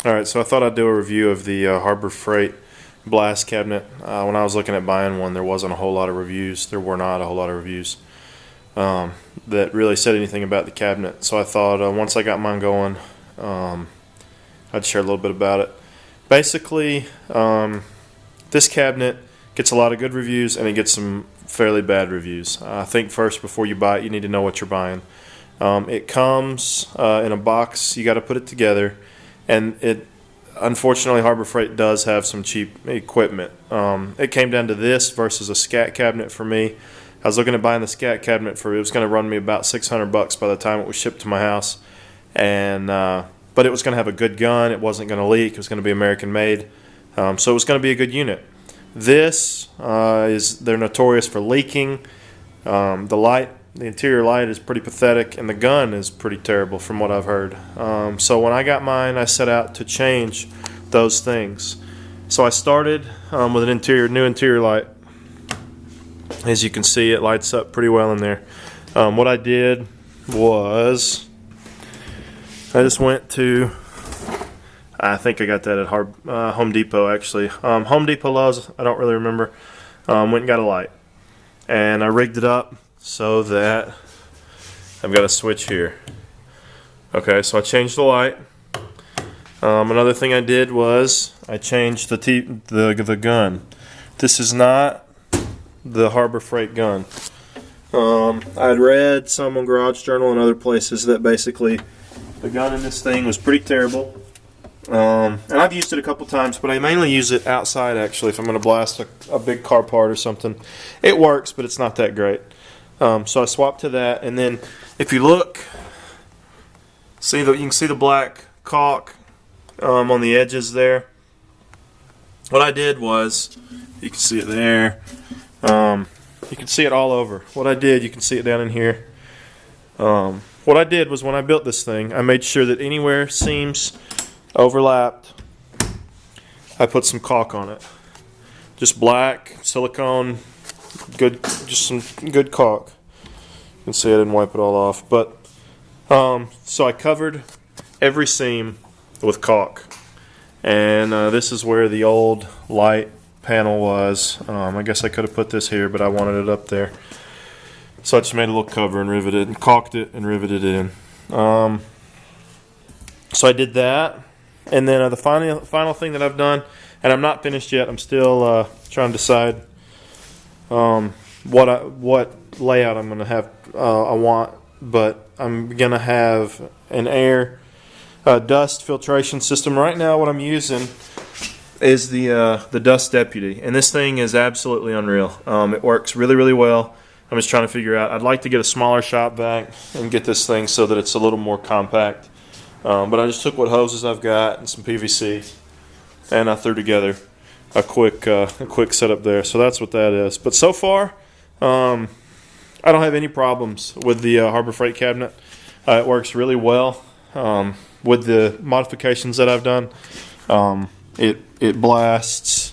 Alright, so I thought I'd do a review of the Harbor Freight blast cabinet. When I was looking at buying one, there wasn't a whole lot of reviews. There were not a whole lot of reviews that really said anything about the cabinet. So I thought once I got mine going, I'd share a little bit about it. Basically, this cabinet gets a lot of good reviews and it gets some fairly bad reviews. I think first, before you buy it, you need to know what you're buying. It comes in a box. You got to put it together. And unfortunately, Harbor Freight does have some cheap equipment. It came down to this versus a scat cabinet for me. I was looking at buying the scat cabinet it was going to run me about $600 by the time it was shipped to my house, and but it was going to have a good gun. It wasn't going to leak. It was going to be American made, so it was going to be a good unit. This they're notorious for leaking. The interior light is pretty pathetic, and the gun is pretty terrible from what I've heard. So when I got mine, I set out to change those things. So I started with an new interior light. As you can see, it lights up pretty well in there. What I did was I just went to, I think I got that at Home Depot actually. Home Depot, Lowe's, I don't really remember. Went and got a light, and I rigged it up so that I've got a switch here. Okay, so I changed the light. Another thing I did was I changed the gun. This is not the Harbor Freight gun. I'd read some on Garage Journal and other places that basically the gun in this thing was pretty terrible. And I've used it a couple times, but I mainly use it outside actually if I'm going to blast a big car part or something. It works, but it's not that great. So I swapped to that, and then if you look, you can see the black caulk on the edges there. What I did was, you can see it there. You can see it all over. What I did, you can see it down in here. What I did was when I built this thing, I made sure that anywhere seams overlapped, I put some caulk on it. Just black silicone. Just some good caulk. You can see I didn't wipe it all off, but so I covered every seam with caulk, and this is where the old light panel was. I guess I could have put this here, but I wanted it up there, so I just made a little cover and riveted and caulked it and riveted it in. So I did that, and then the final thing that I've done, and I'm not finished yet. I'm still trying to decide what layout I'm going to have. I want, but I'm going to have an air dust filtration system. Right now, what I'm using is the Dust Deputy, and this thing is absolutely unreal. It works really, really well. I'm just trying to figure out. I'd like to get a smaller shop vac and get this thing so that it's a little more compact. But I just took what hoses I've got and some PVC, and I threw together a quick setup there. So that's what that is. But so far, I don't have any problems with the Harbor Freight cabinet. It works really well with the modifications that I've done. It blasts,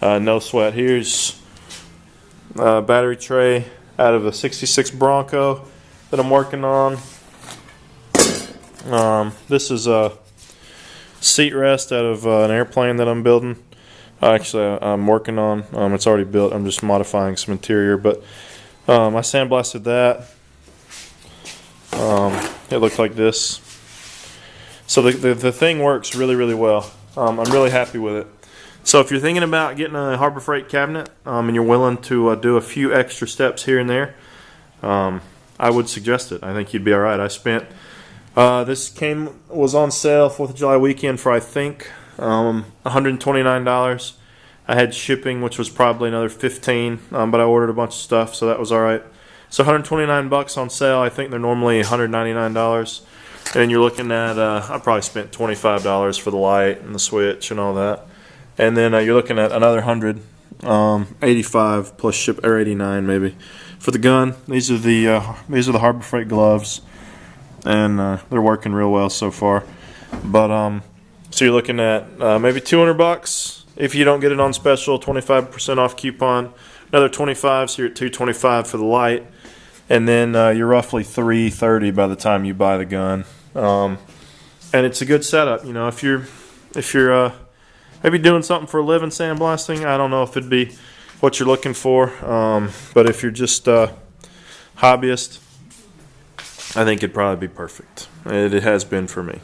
no sweat. Here's a battery tray out of a '66 Bronco that I'm working on. This is a seat rest out of an airplane that I'm building. Actually, I'm working on. It's already built. I'm just modifying some interior, but I sandblasted that. It looked like this. So the thing works really, really well. I'm really happy with it. So if you're thinking about getting a Harbor Freight cabinet and you're willing to do a few extra steps here and there, I would suggest it. I think you'd be all right. I spent this was on sale 4th of July weekend for I think $129. I had shipping, which was probably another $15, but I ordered a bunch of stuff, so that was all right. So $129 on sale. I think they're normally $199, and you're looking at I probably spent $25 for the light and the switch and all that, and then you're looking at another $185 plus ship, or $89 maybe for the gun. These are the Harbor Freight gloves, and they're working real well so far. But so you're looking at maybe $200 if you don't get it on special, 25% off coupon, another $25, so you're at $225 for the light, and then you're roughly $330 by the time you buy the gun. And it's a good setup. You know, if you're If you're maybe doing something for a living, sandblasting, I don't know if it'd be what you're looking for. But if you're just hobbyist, I think it'd probably be perfect. It has been for me.